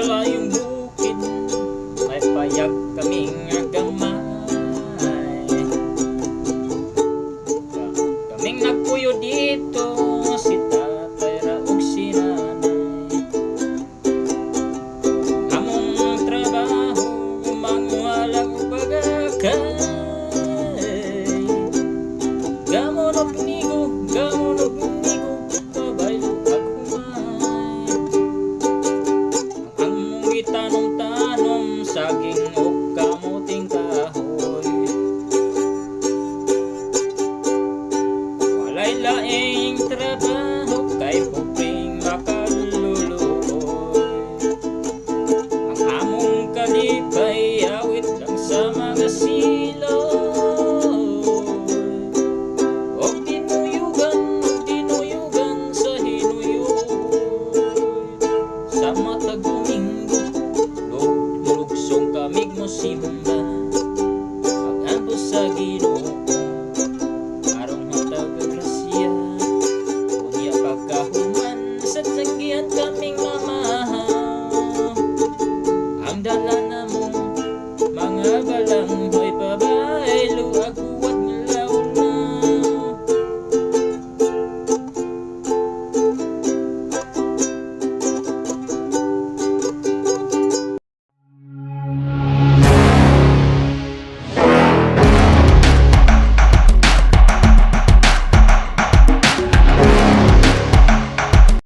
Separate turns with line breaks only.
sa layong bukid, may payag kaming agamay. Kaming nagpuyo dito, si tatay ra ug si nanay. Among trabaho, manguhalang bagakay. Gamon og nigo, kabaylo at humay. Ang mong itanom-tanom, saging o kamuting kahoy. Walay laing trabaho, kay pupring makaluluoy. Ang among kalipay, awit lang sa mga silong. Sa matag Domingo, lugsong kamig mo simba, pag-ambos sa Ginoo, arong matag grasya. Unya pagkahuman, sa tanggihan kaming mamahaw. Ang dala